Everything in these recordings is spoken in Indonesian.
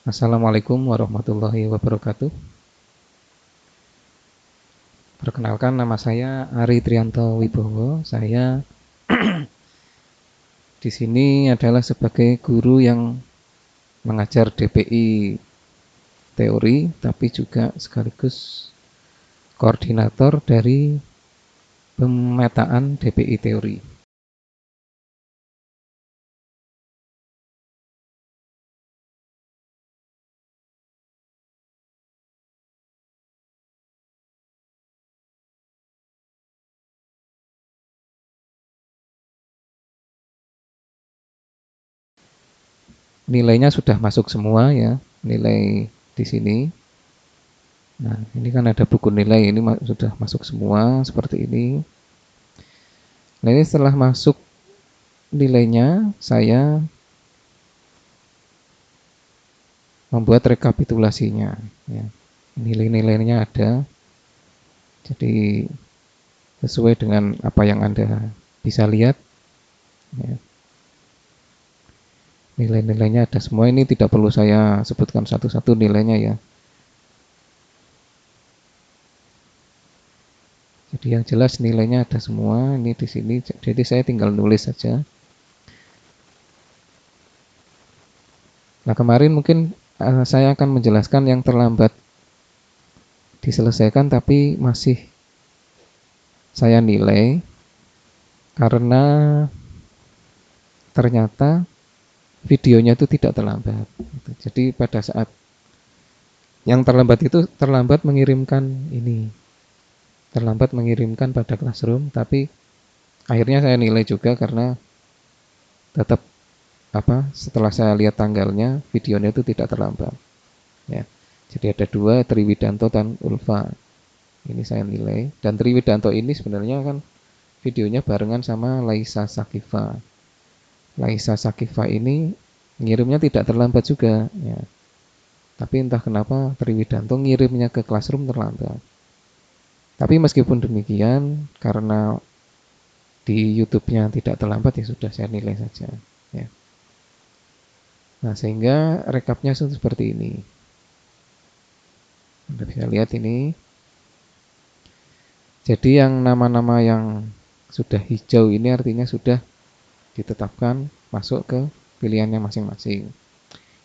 Assalamualaikum warahmatullahi wabarakatuh. Perkenalkan, nama saya Ari Trianto Wibowo. Saya di sini adalah sebagai guru yang mengajar DPI teori, tapi juga sekaligus koordinator dari pemetaan DPI teori. Nilainya sudah masuk semua ya, nilai di sini. Nah, ini kan ada buku nilai, ini sudah masuk semua seperti ini. Nah, ini setelah masuk nilainya, saya membuat rekapitulasinya. Ya. Nilai-nilainya ada, jadi sesuai dengan apa yang Anda bisa lihat. Ya. Nilai-nilainya ada semua, ini tidak perlu saya sebutkan satu-satu nilainya ya. Jadi yang jelas nilainya ada semua, ini di sini, jadi saya tinggal nulis saja. Nah kemarin mungkin saya akan menjelaskan yang terlambat diselesaikan tapi masih saya nilai karena ternyata videonya itu tidak terlambat. Jadi pada saat yang terlambat itu terlambat mengirimkan ini, terlambat mengirimkan pada Classroom, tapi akhirnya saya nilai juga karena tetap setelah saya lihat tanggalnya videonya itu tidak terlambat. Ya, jadi ada dua, Triwidanto dan Ulfa. Ini saya nilai dan Triwidanto ini sebenarnya kan videonya barengan sama Laisa Sakifa. Laisa Sakifa ini ngirimnya tidak terlambat juga. Ya. Tapi entah kenapa Triwidanto ngirimnya ke Classroom terlambat. Tapi meskipun demikian, karena di YouTube-nya tidak terlambat ya sudah saya nilai saja. Ya. Nah sehingga rekapnya seperti ini. Anda bisa lihat ini. Jadi yang nama-nama yang sudah hijau ini artinya sudah ditetapkan masuk ke pilihannya masing-masing.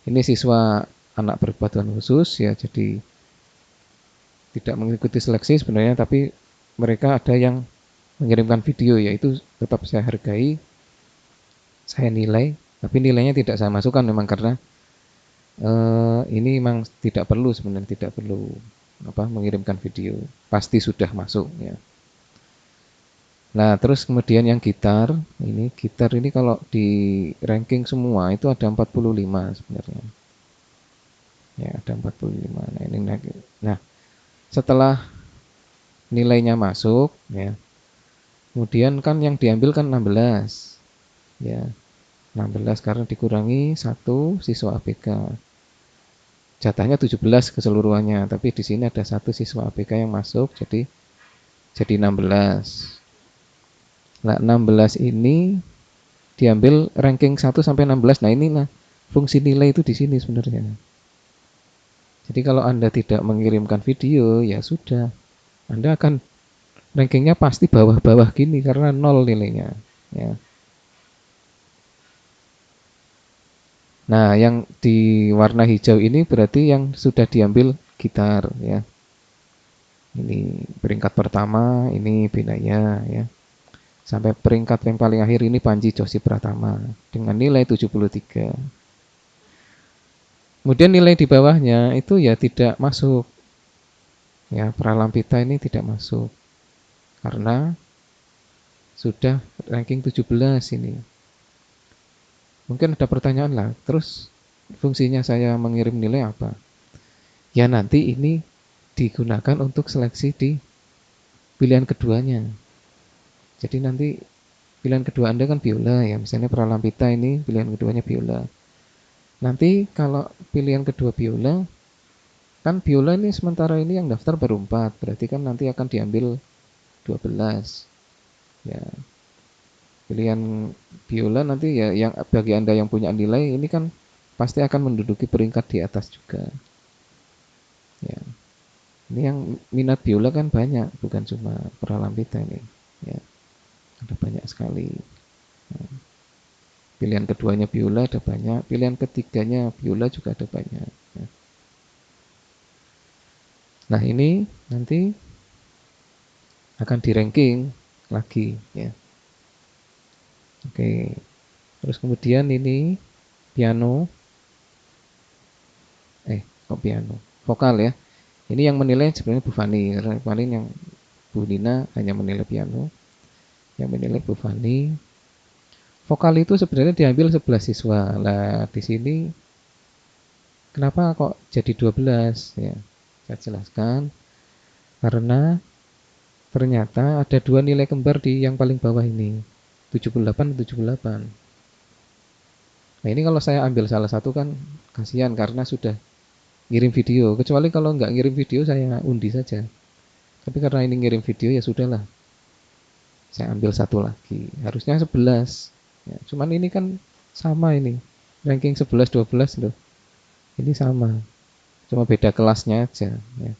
Ini siswa anak berkebutuhan khusus ya, jadi tidak mengikuti seleksi sebenarnya, tapi mereka ada yang mengirimkan video, yaitu tetap saya hargai, saya nilai, tapi nilainya tidak saya masukkan memang karena ini memang tidak perlu sebenarnya, tidak perlu mengirimkan video, pasti sudah masuk ya. Nah terus kemudian yang gitar ini kalau di ranking semua itu ada 45 sebenarnya, ya ada 45. Nah ini nah setelah nilainya masuk ya, kemudian kan yang diambil kan 16 ya, 16 karena dikurangi satu siswa ABK. Jatahnya 17 keseluruhannya, tapi di sini ada satu siswa ABK yang masuk, jadi 16. Nah, 16 ini diambil ranking 1 sampai 16. Nah, ini fungsi nilai itu di sini sebenarnya. Jadi kalau Anda tidak mengirimkan video, ya sudah. Anda akan rankingnya pasti bawah-bawah gini karena nol nilainya. Ya. Nah, yang di warna hijau ini berarti yang sudah diambil gitar ya. Ini peringkat pertama, ini Binaya ya. Sampai peringkat yang paling akhir ini Panji Josi Pratama dengan nilai 73. Kemudian nilai di bawahnya itu ya tidak masuk. Ya, Pralampita ini tidak masuk karena sudah ranking 17 ini. Mungkin ada pertanyaan lah, terus fungsinya saya mengirim nilai apa? Ya nanti ini digunakan untuk seleksi di pilihan keduanya. Jadi nanti pilihan kedua Anda kan biola ya, misalnya Pralampita ini pilihan keduanya biola. Nanti kalau pilihan kedua biola, kan biola ini sementara ini yang daftar baru 4, berarti kan nanti akan diambil 12. Ya, pilihan biola nanti ya yang bagi Anda yang punya nilai ini kan pasti akan menduduki peringkat di atas juga. Ya, ini yang minat biola kan banyak, bukan cuma Pralampita ini. Ya, ada banyak sekali. Pilihan keduanya biola ada banyak, pilihan ketiganya biola juga ada banyak. Ya. Nah ini nanti akan di ranking lagi ya. Oke, terus kemudian ini piano, kok piano, vokal ya. Ini yang menilai sebenarnya Bu Fani, karena kemarin yang Bu Nina hanya menilai piano, yang menilai Bu Fani. Vokal itu sebenarnya diambil 11 siswa. Lah di sini kenapa kok jadi 12 ya? Saya jelaskan karena ternyata ada dua nilai kembar di yang paling bawah ini. 78 dan 78. Nah, ini kalau saya ambil salah satu kan kasihan karena sudah ngirim video. Kecuali kalau nggak ngirim video saya undi saja. Tapi karena ini ngirim video ya sudahlah. Saya ambil satu lagi. Harusnya 11. Ya, cuman ini kan sama ini. Ranking 11 12 loh. Ini sama. Cuma beda kelasnya aja ya.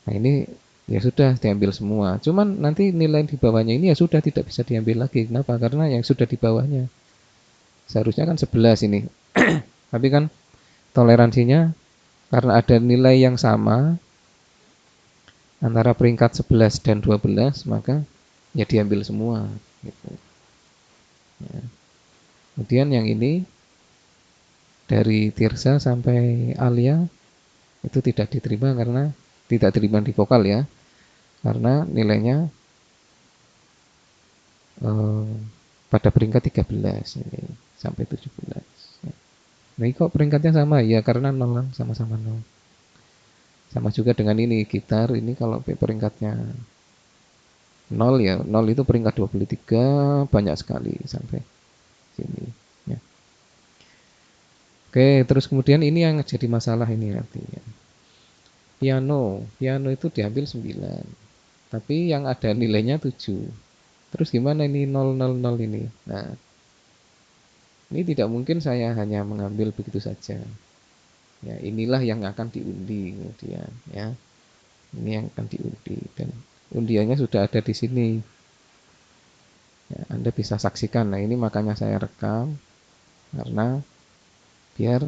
Nah, ini ya sudah diambil semua. Cuman nanti nilai di bawahnya ini ya sudah tidak bisa diambil lagi. Kenapa? Karena yang sudah di bawahnya. Seharusnya kan 11 ini. Tapi kan toleransinya karena ada nilai yang sama antara peringkat 11 dan 12, maka ya diambil semua gitu. Ya. Kemudian yang ini dari Tirsa sampai Alia itu tidak diterima karena tidak terima di vokal ya, karena nilainya eh, pada peringkat 13 ini sampai 17. Nah, ini kok peringkatnya sama? Ya karena 0 sama-sama 0. Sama juga dengan ini gitar, ini kalau peringkatnya 0 ya, 0 itu peringkat 23 banyak sekali sampai sini ya. Oke, terus kemudian ini yang jadi masalah ini artinya. Piano itu diambil 9. Tapi yang ada nilainya 7. Terus gimana ini 000 ini? Nah, ini tidak mungkin saya hanya mengambil begitu saja. Ya, inilah yang akan diundi kemudian ya. Ini yang akan diundi dan undiannya sudah ada di sini. Ya, Anda bisa saksikan. Nah, ini makanya saya rekam karena biar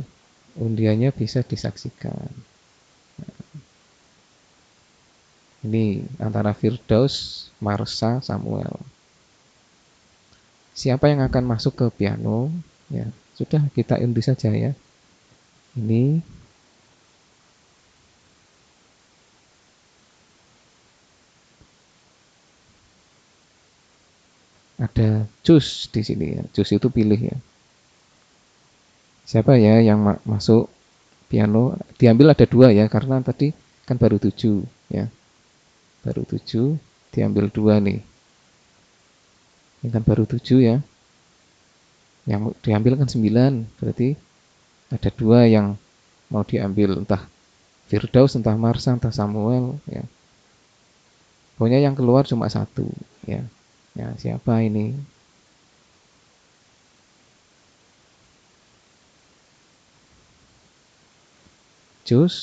undiannya bisa disaksikan. Ini antara Firdaus, Marsha, Samuel. Siapa yang akan masuk ke piano? Ya, sudah kita undi saja ya. Ini ada cus di sini ya. Cus itu pilih ya. Siapa ya yang masuk piano? Diambil ada 2 ya, karena tadi kan baru 7 ya. Baru 7, diambil 2 nih. Ini kan baru 7 ya. Yang diambil kan 9, berarti ada 2 yang mau diambil, entah Firdaus, entah Marsha, entah Samuel ya. Pokoknya yang keluar cuma 1 ya. Ya, siapa ini? Jus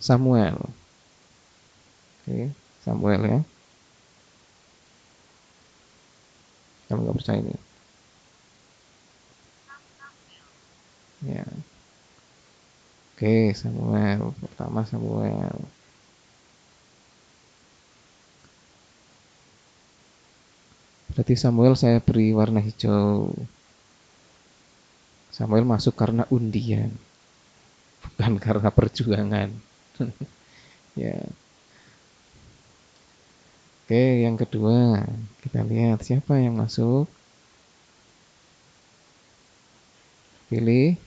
Samuel. Oke, Samuel ya. Kamu nggak percaya ini? Ya. Oke, Samuel. Pertama Samuel. Berarti Samuel saya beri warna hijau. Samuel masuk karena undian, bukan karena perjuangan. Ya. Oke, yang kedua kita lihat siapa yang masuk. Pilih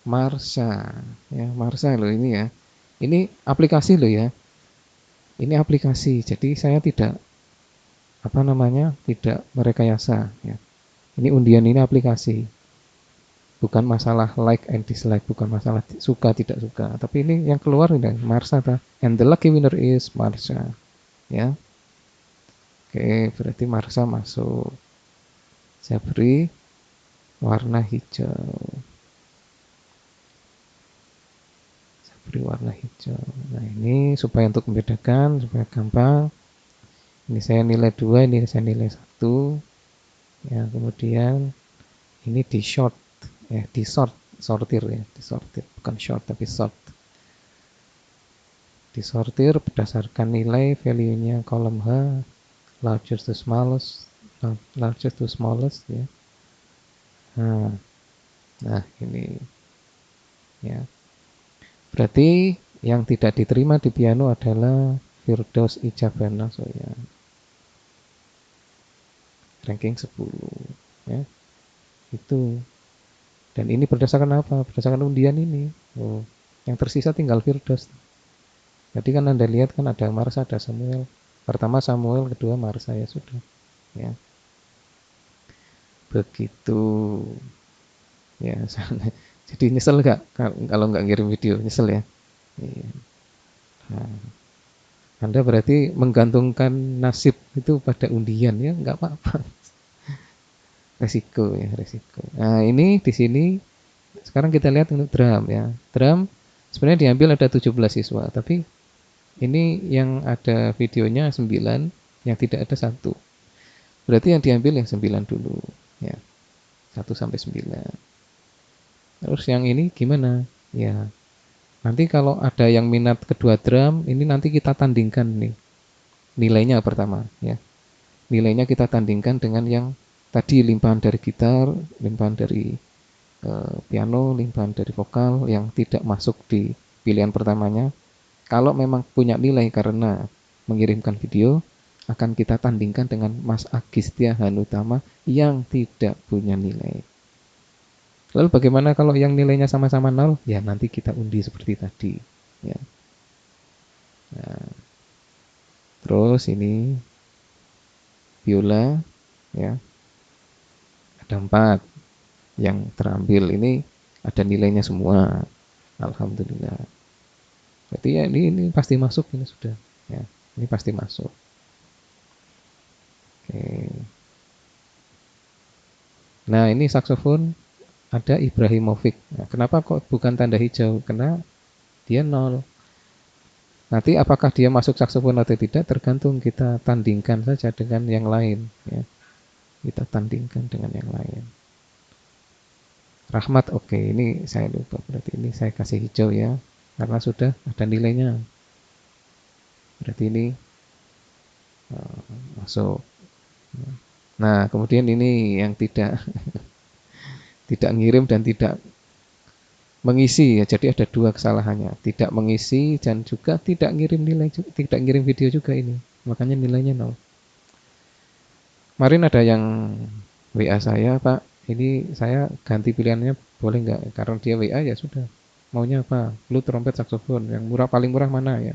Marsha. Ya, Marsha loh ini ya. Ini aplikasi loh ya. Ini aplikasi. Jadi saya tidak apa namanya tidak merekayasa. Ya. Ini undian ini aplikasi. Bukan masalah like and dislike, bukan masalah suka tidak suka. Tapi ini yang keluar ini Marsha. And the lucky winner is Marsha. Ya. Oke, berarti Marsha masuk. Saya beri warna hijau. Saya beri warna hijau. Nah, ini supaya untuk membedakan, supaya gampang. Ini saya nilai 2, ini saya nilai 1. Ya, kemudian ini di short, di sortir ya, disortir, bukan short tapi sort. Disortir berdasarkan nilai value-nya kolom H, largest to smallest, ya. Nah, nah ini ya. Berarti yang tidak diterima di piano adalah Firdaus Ijabana Soya. Ranking 10 ya. Itu. Dan ini berdasarkan apa? Berdasarkan undian ini. Oh, yang tersisa tinggal Firdaus. Jadi kan Anda lihat kan ada Marsha, ada Samuel. Pertama Samuel, kedua Marsha, ya sudah. Ya. Begitu. Ya, jadi nyesel nggak kalau nggak ngirim video? Nyesel ya. Iya. Nah, Anda berarti menggantungkan nasib itu pada undian ya, nggak apa-apa. Resiko ya, resiko. Nah, ini di sini sekarang kita lihat untuk drum ya. Drum sebenarnya diambil ada 17 siswa, tapi ini yang ada videonya 9, yang tidak ada 1. Berarti yang diambil yang 9 dulu ya. 1 sampai 9. Terus yang ini gimana? Ya, nanti kalau ada yang minat kedua drum, ini nanti kita tandingkan nih. Nilainya pertama ya. Nilainya kita tandingkan dengan yang tadi limpahan dari gitar, limpahan dari piano, limpahan dari vokal yang tidak masuk di pilihan pertamanya. Kalau memang punya nilai karena mengirimkan video, akan kita tandingkan dengan Mas Agistya Hanutama yang tidak punya nilai. Lalu bagaimana kalau yang nilainya sama-sama 0? Ya nanti kita undi seperti tadi. Ya. Nah, terus ini biola, ya ada 4 yang terambil. Ini ada nilainya semua. Alhamdulillah. Berarti ya ini pasti masuk, ini sudah. Ya, ini pasti masuk. Oke. Nah ini saksofon ada Ibrahimovic. Nah, kenapa kok bukan tanda hijau? Karena dia 0. Nanti apakah dia masuk saksofon atau tidak tergantung kita tandingkan saja dengan yang lain. Ya. Kita tandingkan dengan yang lain. Rahmat, oke, ini saya lupa, berarti ini saya kasih hijau ya, karena sudah ada nilainya. Berarti ini masuk. Nah, kemudian ini yang tidak tidak ngirim dan tidak mengisi ya. Jadi ada 2 kesalahannya. Tidak mengisi dan juga tidak ngirim nilai, tidak ngirim video juga ini. Makanya nilainya 0. Kemarin ada yang WA saya, Pak, ini saya ganti pilihannya boleh nggak? Karena dia WA ya sudah. Maunya apa? Flute, trompet, saksofon. Yang murah paling murah mana ya?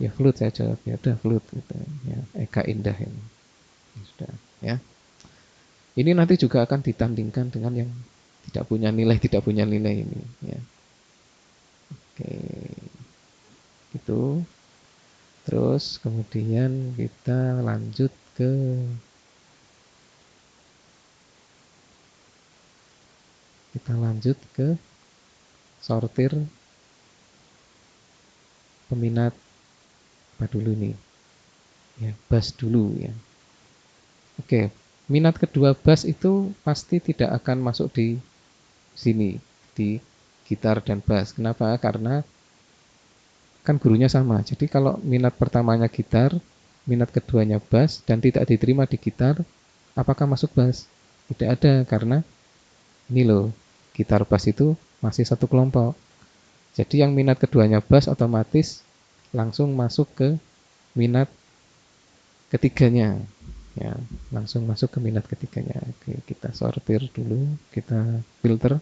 Ya flute saya jawab. Ya udah flute gitu. Ya, Eka Indah ini. Ya sudah, ya. Ini nanti juga akan ditandingkan dengan yang tidak punya nilai ini, ya. Oke, itu. Terus kemudian kita lanjut ke sortir peminat apa dulu nih? Ya, bass dulu ya. Oke, minat kedua bass itu pasti tidak akan masuk di sini, di gitar dan bass. Kenapa? Karena kan gurunya sama. Jadi kalau minat pertamanya gitar, minat keduanya bass dan tidak diterima di gitar, apakah masuk bass? Tidak ada, karena ini loh, gitar bass itu masih satu kelompok. Jadi yang minat keduanya bass otomatis langsung masuk ke minat ketiganya. Ya, langsung masuk ke minat ketiganya. Oke, kita sortir dulu, kita filter.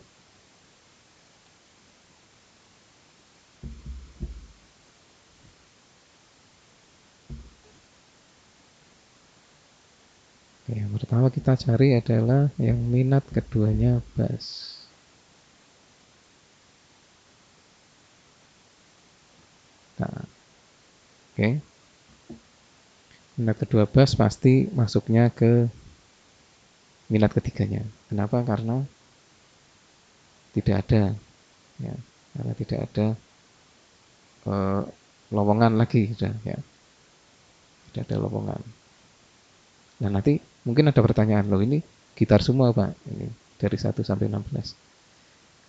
Oke, yang pertama kita cari adalah yang minat keduanya bass. Nah, oke. Minat kedua bass pasti masuknya ke minat ketiganya. Kenapa? Karena tidak ada, ya, karena tidak ada eh, lowongan lagi, sudah, ya, tidak ada lowongan. Nah nanti mungkin ada pertanyaan, loh ini gitar semua Pak, ini dari 1 sampai 16.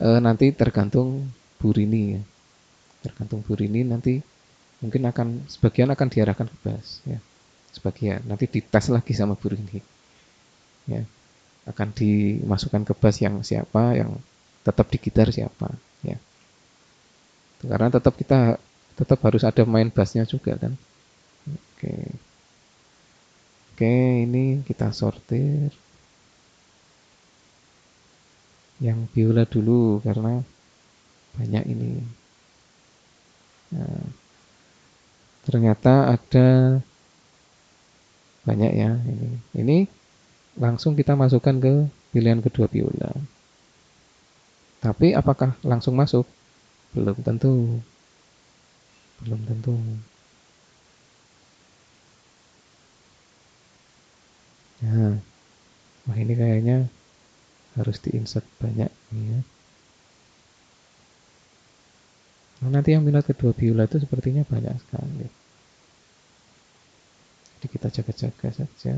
Nanti tergantung Bu Rini, ya, tergantung Bu Rini nanti mungkin akan sebagian akan diarahkan ke bass, ya, sebagian nanti dites lagi sama Bu Rini, ya, akan dimasukkan ke bass yang siapa, yang tetap di gitar siapa, ya, karena tetap kita tetap harus ada main bassnya juga kan. Oke, oke, ini kita sortir yang biola dulu karena banyak ini. Nah, ternyata ada banyak ya ini. Ini langsung kita masukkan ke pilihan kedua biola. Tapi apakah langsung masuk? Belum tentu. Belum tentu. Nah, wah ini kayaknya harus diinsert banyak nih ya. Nah, nanti yang minat kedua biola itu sepertinya banyak sekali. Jadi kita jaga-jaga saja.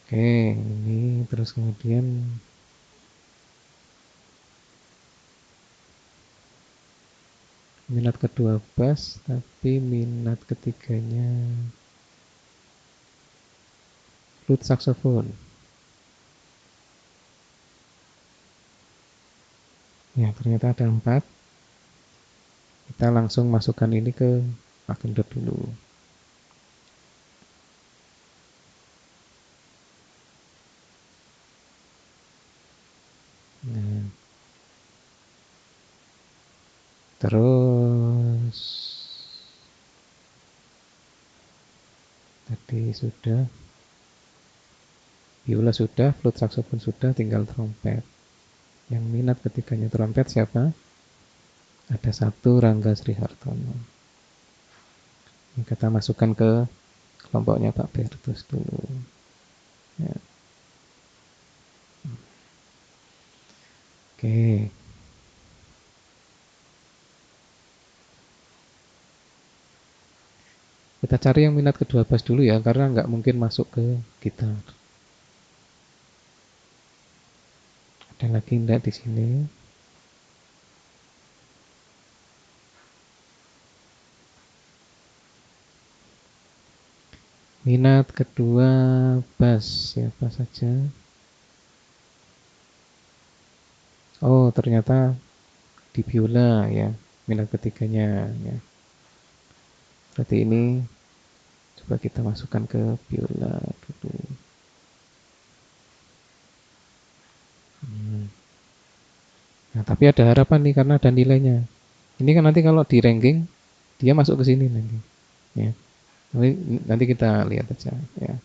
Oke, ini terus kemudian minat kedua bass, tapi minat ketiganya flute saxophone. Ya, ternyata ada 4. Kita langsung masukkan ini ke Agenda dulu. Nah, terus tadi sudah, biola sudah, flute saxophone sudah, tinggal trompet. Yang minat ketiganya trompet siapa? Ada satu, Rangga Srihartono. Ini kita masukkan ke kelompoknya Pak Bertus dulu. Ya. Oke, kita cari yang minat kedua bass dulu ya, karena nggak mungkin masuk ke gitar. Ada lagi enggak di sini? Minat kedua bass siapa saja? Oh, ternyata di biola ya, minat ketiganya ya. Berarti ini coba kita masukkan ke biola dulu. Hmm. Nah, tapi ada harapan nih karena ada nilainya. Ini kan nanti kalau di ranking dia masuk ke sini nanti. Ya. Nanti, nanti kita lihat aja ya.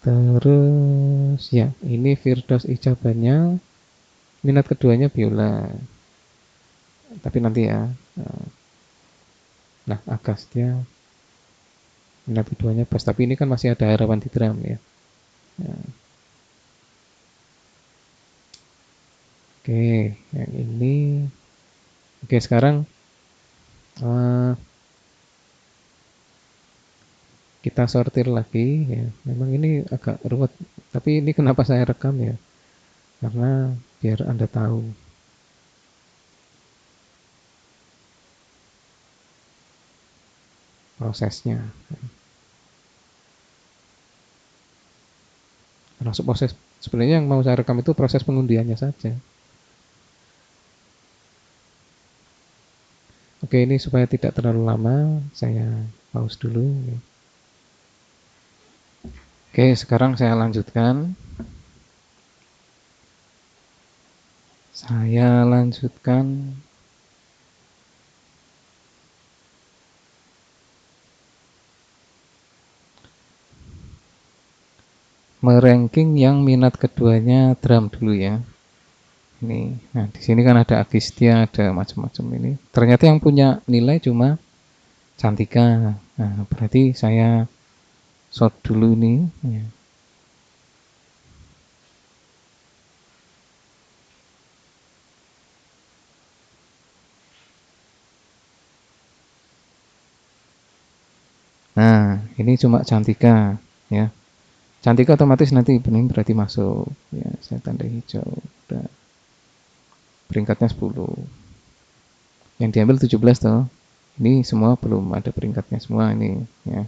Terus ya, ini Firdaus Ijabanya minat keduanya biola. Tapi nanti ya. Nah, Agastya minat keduanya bass. Tapi ini kan masih ada harapan di drum ya. Nah, oke, yang ini. Oke, sekarang eh, kita sortir lagi ya. Memang ini agak ruwet. Tapi ini kenapa saya rekam ya? Karena biar Anda tahu prosesnya. Termasuk proses sebenarnya yang mau saya rekam itu proses pengundiannya saja. Oke, ini supaya tidak terlalu lama, saya pause dulu. Oke, sekarang saya lanjutkan. Saya lanjutkan. meranking yang minat keduanya drum dulu ya. Ini, nah di sini kan ada Agistya, ada macam-macam ini. Ternyata yang punya nilai cuma Cantika. Nah, berarti saya short dulu ini. Ya. Nah, ini cuma Cantika, ya. Cantika otomatis nanti bening berarti masuk. Ya, saya tanda hijau. Udah. Peringkatnya 10. Yang diambil 17 toh. Ini semua belum ada peringkatnya semua ini, ya.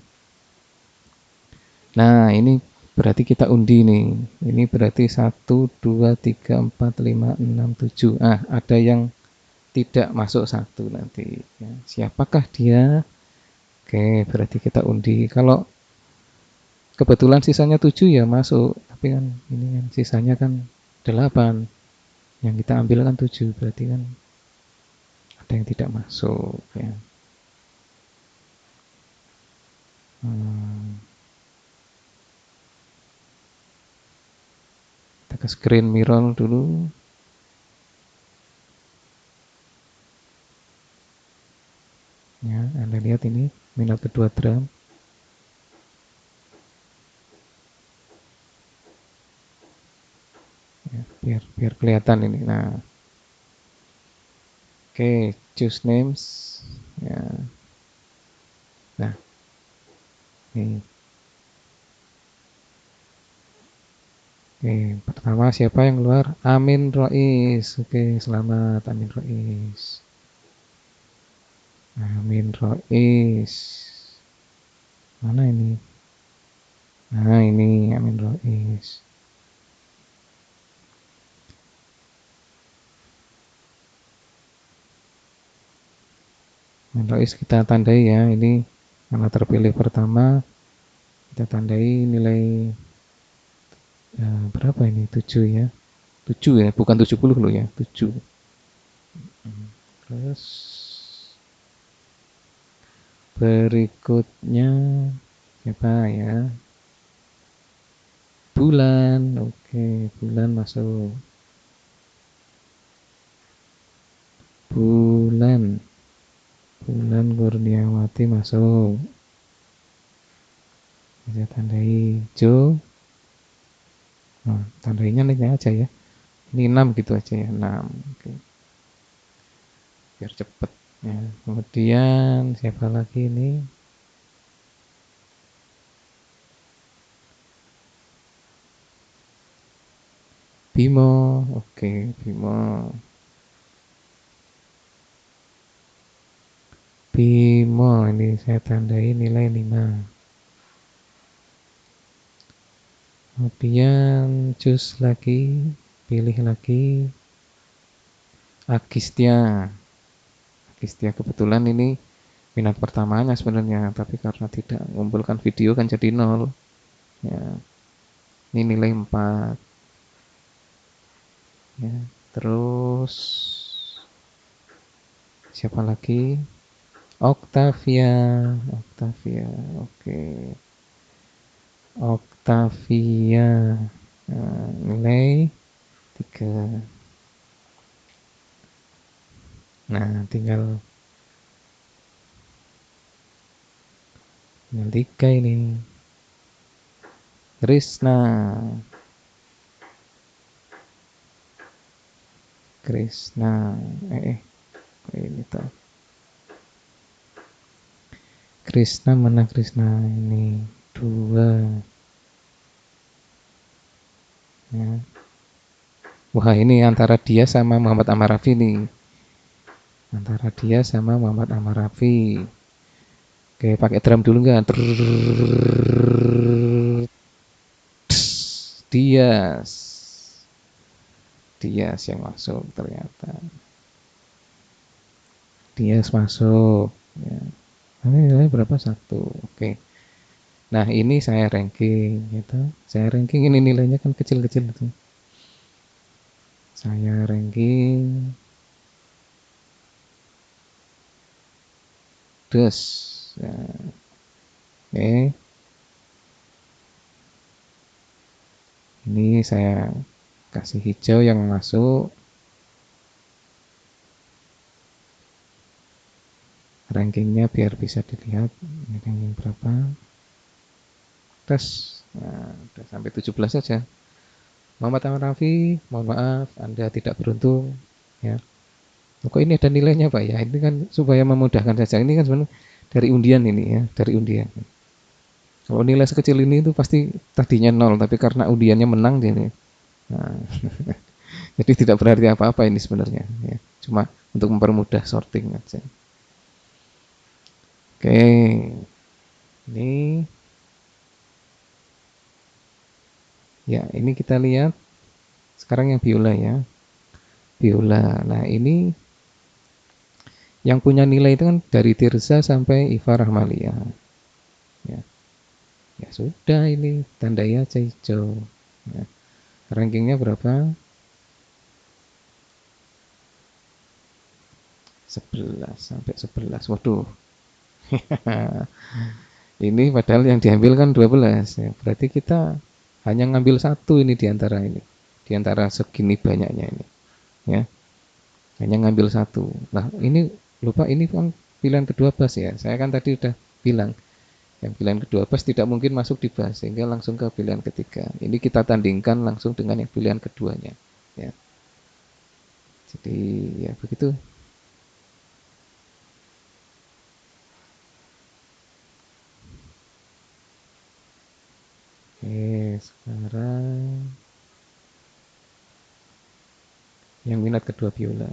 Nah, ini berarti kita undi nih. Ini berarti 1, 2, 3, 4, 5, 6, 7. Ah, ada yang tidak masuk 1 nanti. Ya. Siapakah dia? Oke, berarti kita undi. Kalau kebetulan sisanya 7 ya masuk. Tapi kan ini kan sisanya kan 8. Yang kita ambil kan 7. Berarti kan ada yang tidak masuk. Ya. Hmm, kita ke screen mirror dulu. Ya, Anda lihat ini minat kedua drum. Ya, biar biar kelihatan ini. Nah, oke, choose names. Ya, nah, ini. Oke, pertama siapa yang keluar? Amin Rois. Oke, selamat Amin Rois. Amin Rois. Mana ini? Nah, ini Amin Rois. Amin Rois kita tandai ya. Ini karena terpilih pertama, kita tandai nilai berapa ini? 7 ya. 7 ya, bukan 70 loh ya, 7. Terus berikutnya siapa ya? Bulan. Oke, bulan masuk. Bulan. Bulan Kurniawati masuk. Saya tandai hijau. Nah, tandainya ini aja ya. Ini 6 gitu aja ya, 6. Oke. Biar cepet ya. Kemudian siapa lagi ini? Bimo. Oke, Bimo. Bimo ini saya tandai nilai 5. Kemudian cus lagi, pilih lagi Agistya. Agistya kebetulan ini minat pertamanya sebenarnya, tapi karena tidak mengumpulkan video kan jadi 0. Ya, ini nilai 4. Ya, terus siapa lagi? Octavia. Octavia. Oke. Octavia. Nah, nilai 3. Nah, tinggal 3 ini. Krishna. Krishna. Ini tuh. Krishna mana Krishna ini? 2. Ya. Wah, ini antara dia sama Muhammad Amar Rafi nih. Antara dia sama Muhammad Amar Rafi. Oke, pakai drum dulu nggak? Dias. Dias yang masuk ternyata. Dias masuk. Ya. Ini nilai berapa? 1. Oke. Nah, ini saya ranking gitu. Saya ranking ini nilainya kan kecil-kecil itu. Saya ranking dus. Ya. Oke. Ini saya kasih hijau yang masuk. Rankingnya biar bisa dilihat. Ini ranking berapa. Tes. Nah, udah sampai 17 saja. Muhammad Ahmad Rafi, mohon maaf, Anda tidak beruntung. Ya. Kok ini ada nilainya Pak ya? Ini kan supaya memudahkan saja. Ini kan sebenarnya dari undian ini ya, dari undian. Kalau nilai sekecil ini itu pasti tadinya nol, tapi karena undiannya menang dia nih. Nah, jadi tidak berarti apa-apa ini sebenarnya. Ya. Cuma untuk mempermudah sorting aja. Oke, ini ya ini kita lihat sekarang yang biola ya. Biola. Nah ini yang punya nilai itu kan dari Tirza sampai Iva Rahmalia. Ya, ya sudah ini tandai aja hijau. Ya. Rankingnya berapa? 11 sampai 11. Waduh. Ini padahal yang diambil kan 12. Ya. Berarti kita hanya ngambil satu ini di antara ini. Di antara segini banyaknya ini. Ya. Hanya ngambil satu. Nah, ini lupa ini kan pilihan kedua bas ya. Saya kan tadi udah bilang yang pilihan kedua bas tidak mungkin masuk di bas sehingga langsung ke pilihan ketiga. Ini kita tandingkan langsung dengan yang pilihan keduanya. Ya. Jadi ya begitu. Oke, sekarang yang minat kedua biola.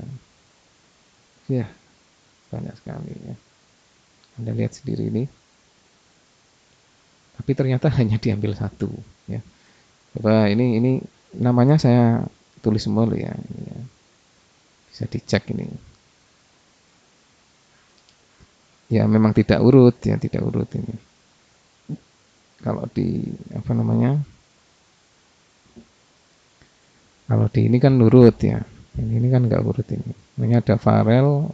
Ya, banyak sekali ya. Anda lihat sendiri ini. Tapi ternyata hanya diambil satu ya. Coba ini namanya saya tulis semua loh ya. Ini ya. Bisa dicek ini. Ya memang tidak urut ya, tidak urut ini. Kalau di apa namanya? Kalau di ini kan urut ya. Ini kan nggak urut ini. Ini ada Farel,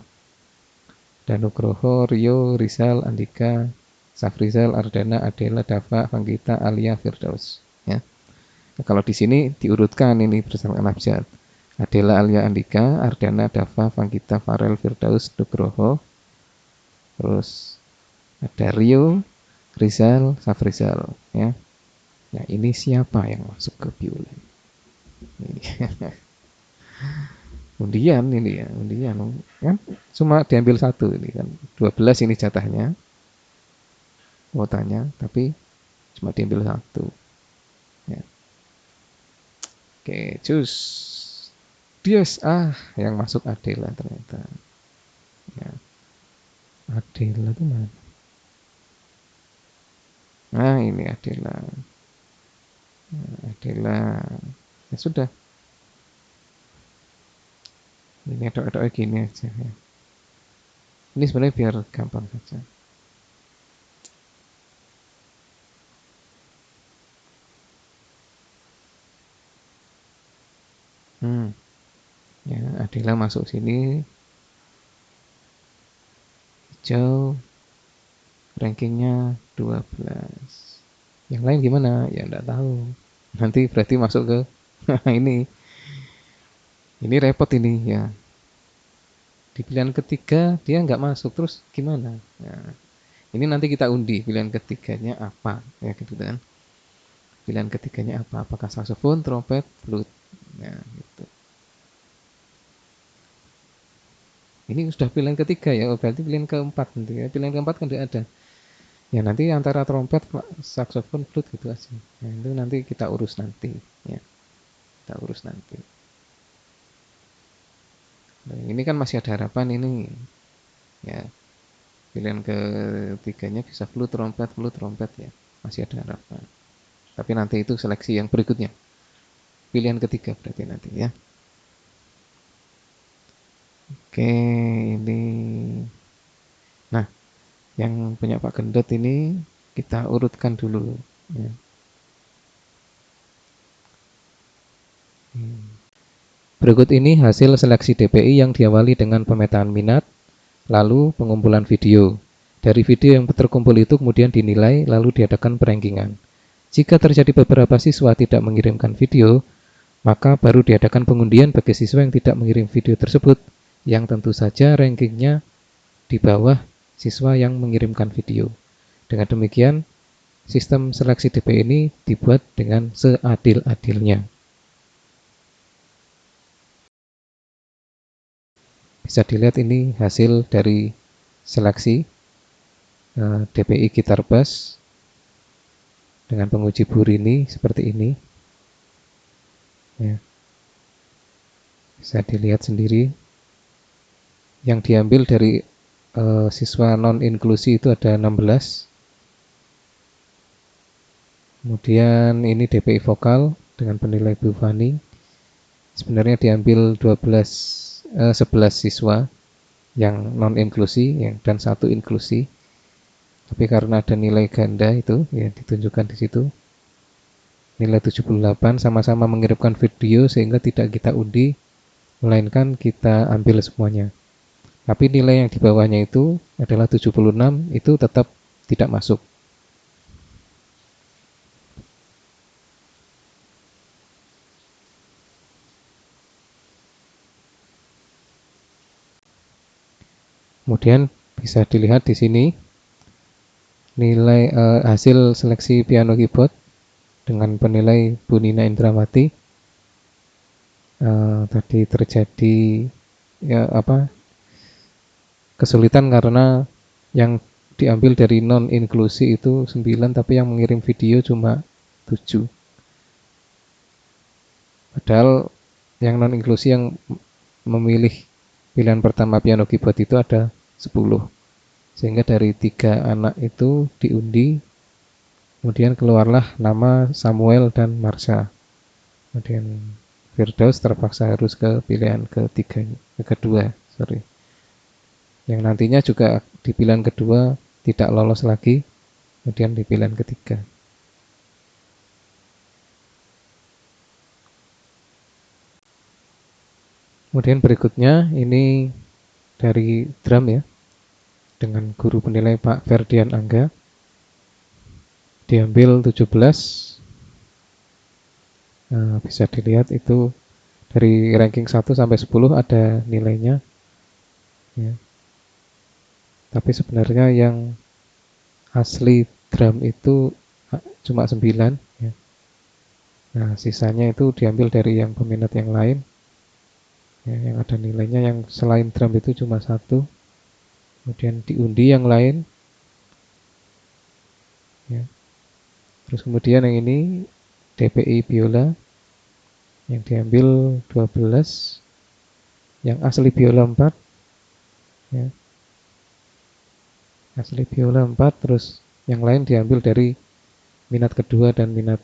Danugroho, Rio, Rizal, Andika, Safrizal, Ardana, Adela, Dava, Vanggita, Alia, Firdaus. Ya. Nah, kalau di sini diurutkan ini berdasarkan abjad. Adela, Alia, Andika, Ardana, Dava, Vanggita, Farel, Firdaus, Nugroho. Terus ada Rio, Rizal, Safrizal. Ya. Nah ini siapa yang masuk ke biola? Ini. Undian ini ya, undian kan cuma diambil satu ini kan. 12 ini jatahnya kuotanya, tapi cuma diambil satu. Ya. Oke, cus. Dios, yang masuk Adela ternyata. Ya. Adela itu mana? Nah, ini Adela. Nah, Adela. Ya sudah. Ini ada gini aja ya. Ini sebenarnya biar gampang saja. Ya, Adela masuk sini. Hijau. Rankingnya 12. Yang lain gimana? Ya enggak tahu. Nanti berarti masuk ke ini. Ini repot ini ya. Di pilihan ketiga dia nggak masuk terus gimana? Nah, ini nanti kita undi pilihan ketiganya apa ya gitu kan. Pilihan ketiganya apa? Apakah saxophone, trompet, flute? Nah, gitu. Ini sudah pilihan ketiga ya, berarti pilihan keempat nanti ya. Pilihan keempat kan tidak ada. Ya nanti antara trompet, saxophone, flute gitu aja. Nah, itu nanti kita urus nanti ya. Kita urus nanti. Nah, ini kan masih ada harapan ini. Ya, pilihan ketiganya bisa flute, trompet ya. Masih ada harapan. Tapi nanti itu seleksi yang berikutnya. Pilihan ketiga berarti nanti ya. Oke, ini. Nah, yang punya Pak Gendut ini kita urutkan dulu. Ya. Berikut ini hasil seleksi DPI yang diawali dengan pemetaan minat, lalu pengumpulan video. Dari video yang terkumpul itu kemudian dinilai, lalu diadakan perankingan. Jika terjadi beberapa siswa tidak mengirimkan video, maka baru diadakan pengundian bagi siswa yang tidak mengirim video tersebut, yang tentu saja rankingnya di bawah siswa yang mengirimkan video. Dengan demikian, sistem seleksi DP ini dibuat dengan seadil-adilnya. Bisa dilihat ini hasil dari seleksi DPI Gitar Bass dengan penguji Burini seperti ini. Ya. Bisa dilihat sendiri. Yang diambil dari siswa non-inklusi itu ada 16. Kemudian ini DPI vokal dengan penilai Bu Fani. Sebenarnya diambil 11 siswa yang non-inklusi dan 1 inklusi. Tapi karena ada nilai ganda itu ya ditunjukkan di situ. Nilai 78 sama-sama mengirimkan video sehingga tidak kita undi, melainkan kita ambil semuanya. Tapi nilai yang di bawahnya itu adalah 76, itu tetap tidak masuk. Kemudian bisa dilihat di sini nilai hasil seleksi piano keyboard dengan penilai Bu Nina Indramati. Tadi terjadi kesulitan karena yang diambil dari non-inklusi itu 9, tapi yang mengirim video cuma 7. Padahal yang non-inklusi yang memilih pilihan pertama piano keyboard itu ada 10. Sehingga dari 3 anak itu diundi, kemudian keluarlah nama Samuel dan Marsha. Kemudian Firdaus terpaksa harus ke pilihan kedua. Yang nantinya juga di pilihan kedua tidak lolos lagi, kemudian di pilihan ketiga. Kemudian berikutnya ini dari drum ya, dengan guru penilai Pak Ferdian Angga, diambil 17. Nah, bisa dilihat itu dari ranking 1 sampai 10 ada nilainya ya. Tapi sebenarnya yang asli drum itu cuma 9 ya. Nah, sisanya itu diambil dari yang peminat yang lain ya, yang ada nilainya yang selain drum itu cuma 1. Kemudian diundi yang lain ya. Terus kemudian yang ini DPI biola yang diambil 12, yang asli biola 4 ya. Asli biola 4, terus yang lain diambil dari minat kedua dan minat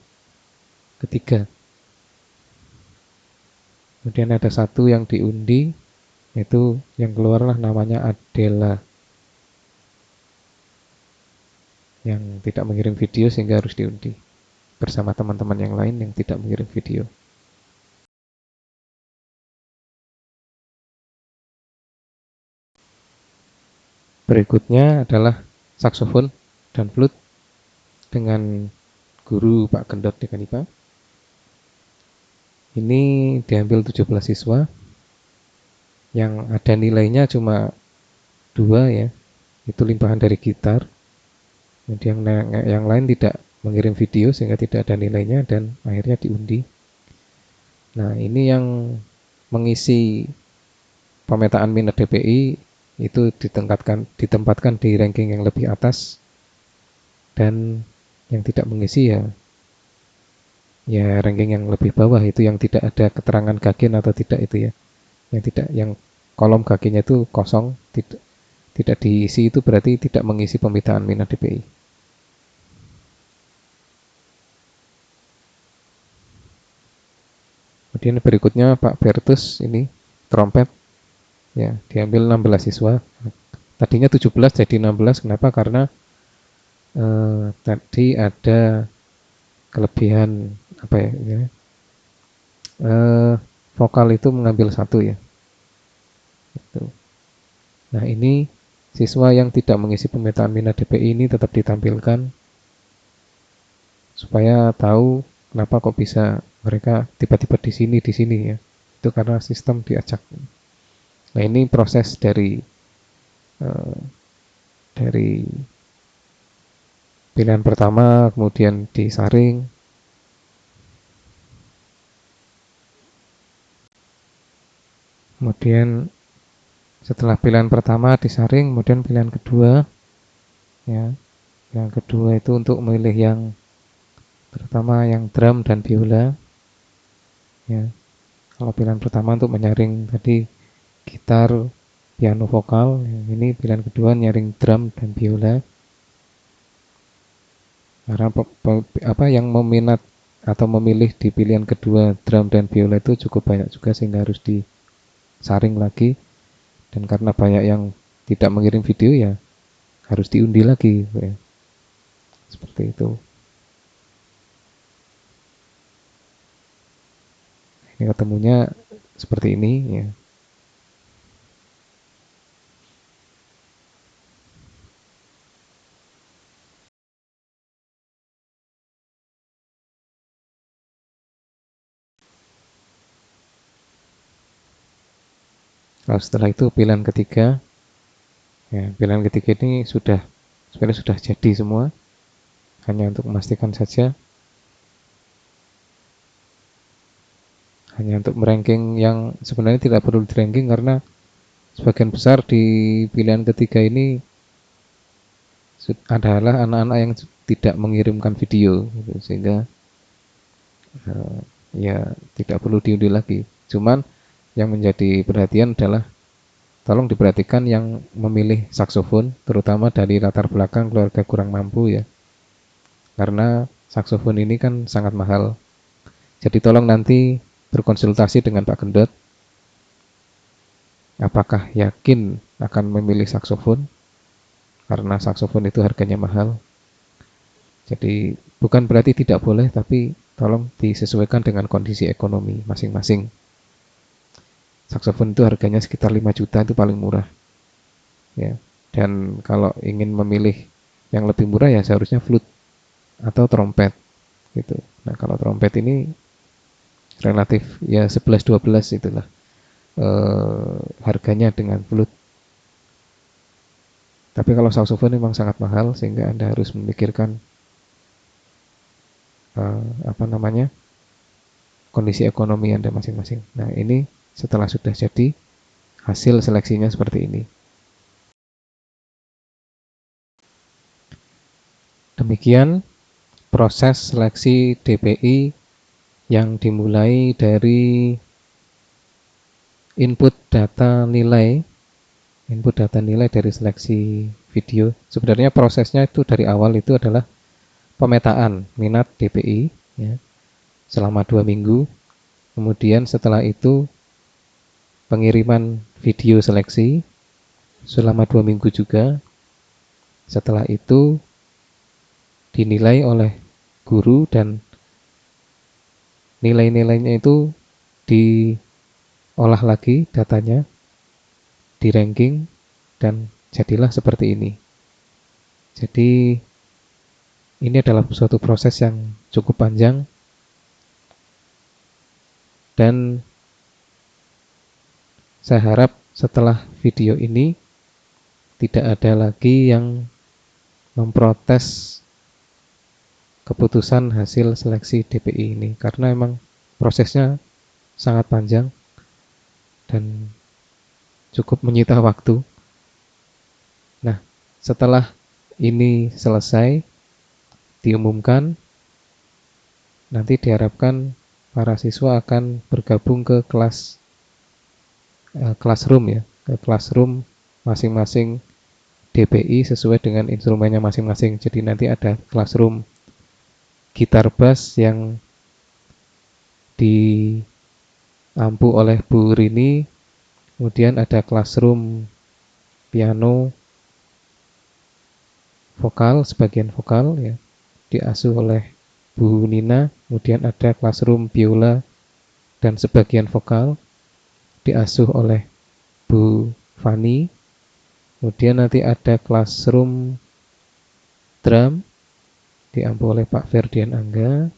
ketiga. Kemudian ada 1 yang diundi, itu yang keluarlah namanya Adela, yang tidak mengirim video sehingga harus diundi bersama teman-teman yang lain yang tidak mengirim video. Berikutnya adalah saksofon dan flute dengan guru Pak Gendot Dekanipa. Ini diambil 17 siswa yang ada nilainya cuma 2 ya, itu limpahan dari gitar. Kemudian yang lain tidak mengirim video sehingga tidak ada nilainya dan akhirnya diundi. Nah, ini yang mengisi pemetaan minat DPI itu ditempatkan di ranking yang lebih atas, dan yang tidak mengisi ya ranking yang lebih bawah, itu yang tidak ada keterangan gagen atau tidak itu ya. Yang kolom gagennya itu kosong, tidak diisi, itu berarti tidak mengisi pemetaan minat DPI. Kemudian berikutnya Pak Bertus, ini trompet ya, diambil 16 siswa. Tadinya 17 jadi 16. Kenapa? Karena tadi ada kelebihan vokal itu mengambil 1 ya. Nah, ini siswa yang tidak mengisi pemetaan minat DPI ini tetap ditampilkan supaya tahu kenapa kok bisa mereka tiba-tiba di sini ya. Itu karena sistem diacak. Nah, ini proses eh, dari pilihan pertama, kemudian disaring, kemudian setelah pilihan pertama disaring, kemudian pilihan kedua, ya, yang kedua itu untuk memilih yang terutama yang drum dan biola, ya. Kalau pilihan pertama untuk menyaring tadi gitar, piano vokal, yang ini pilihan kedua nyaring drum dan biola. Karena apa yang meminat atau memilih di pilihan kedua drum dan biola itu cukup banyak juga sehingga harus disaring lagi, dan karena banyak yang tidak mengirim video ya harus diundi lagi ya. Seperti itu. Ini ketemunya seperti ini ya. Lalu setelah itu pilihan ketiga, ya, pilihan ketiga ini sebenarnya sudah jadi semua, hanya untuk memastikan saja, hanya untuk meranking yang sebenarnya tidak perlu di ranking karena sebagian besar di pilihan ketiga ini adalah anak-anak yang tidak mengirimkan video gitu, sehingga ya tidak perlu diundi lagi. Cuman yang menjadi perhatian adalah tolong diperhatikan yang memilih saksofon, terutama dari latar belakang keluarga kurang mampu ya, karena saksofon ini kan sangat mahal. Jadi tolong nanti berkonsultasi dengan Pak Gendot, apakah yakin akan memilih saksofon, karena saksofon itu harganya mahal. Jadi bukan berarti tidak boleh, tapi tolong disesuaikan dengan kondisi ekonomi masing-masing. Saksofon itu harganya sekitar 5 juta itu paling murah. Ya. Dan kalau ingin memilih yang lebih murah ya seharusnya flute atau trompet gitu. Nah, kalau trompet ini relatif ya 11-12 itulah harganya dengan flute. Tapi kalau saksofon memang sangat mahal sehingga Anda harus memikirkan apa namanya? Kondisi ekonomi Anda masing-masing. Nah, ini setelah sudah jadi hasil seleksinya seperti ini. Demikian proses seleksi DPI yang dimulai dari input data nilai dari seleksi video. Sebenarnya prosesnya itu dari awal itu adalah pemetaan minat DPI ya, selama 2 minggu. Kemudian setelah itu pengiriman video seleksi selama 2 minggu juga. Setelah itu dinilai oleh guru dan nilai-nilainya itu diolah lagi datanya, di ranking, dan jadilah seperti ini. Jadi ini adalah suatu proses yang cukup panjang dan saya harap setelah video ini tidak ada lagi yang memprotes keputusan hasil seleksi DPI ini karena memang prosesnya sangat panjang dan cukup menyita waktu. Nah, setelah ini selesai diumumkan, nanti diharapkan para siswa akan bergabung ke classroom ya, ke classroom masing-masing DPI sesuai dengan instrumennya masing-masing. Jadi nanti ada classroom gitar bass yang diampu oleh Bu Rini, kemudian ada classroom piano vokal, sebagian vokal ya, diasuh oleh Bu Nina, kemudian ada classroom biola dan sebagian vokal diasuh oleh Bu Fani, kemudian nanti ada classroom drum diampu oleh Pak Ferdian Angga.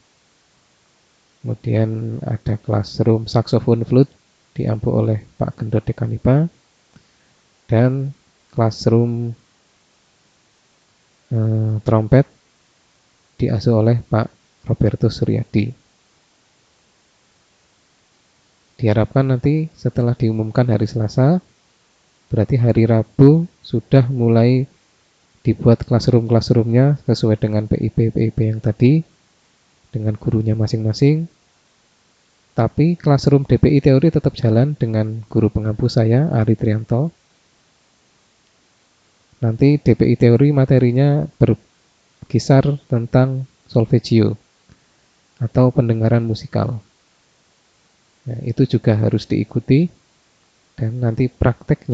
Kemudian ada classroom saxophone flute diampu oleh Pak Gendot Dekanipa. Dan classroom trompet diasuh oleh Pak Roberto Suryadi. Diharapkan nanti setelah diumumkan hari Selasa, berarti hari Rabu sudah mulai dibuat classroom-classroomnya sesuai dengan PIP yang tadi, dengan gurunya masing-masing. Tapi classroom DPI teori tetap jalan dengan guru pengampu saya, Ari Trianto. Nanti DPI teori materinya berkisar tentang solfeggio atau pendengaran musikal. Nah, itu juga harus diikuti, dan nanti praktek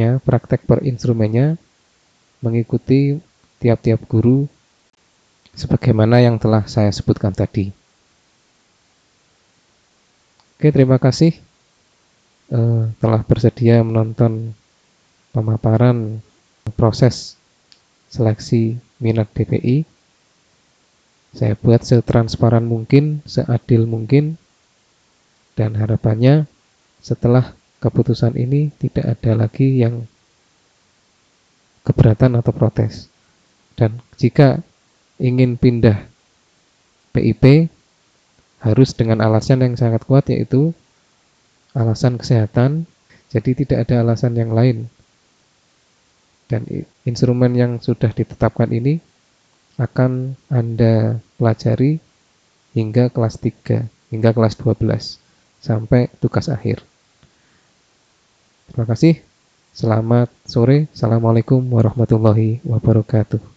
per instrumennya mengikuti tiap-tiap guru sebagaimana yang telah saya sebutkan tadi. Oke, terima kasih telah bersedia menonton pemaparan proses seleksi minat DPI. Saya buat setransparan mungkin, seadil mungkin, dan harapannya setelah keputusan ini tidak ada lagi yang keberatan atau protes. Dan jika ingin pindah PIP harus dengan alasan yang sangat kuat, yaitu alasan kesehatan. Jadi tidak ada alasan yang lain. Dan instrumen yang sudah ditetapkan ini akan Anda pelajari hingga kelas 3, hingga kelas 12 sampai tugas akhir. Terima kasih. Selamat sore. Assalamualaikum warahmatullahi wabarakatuh.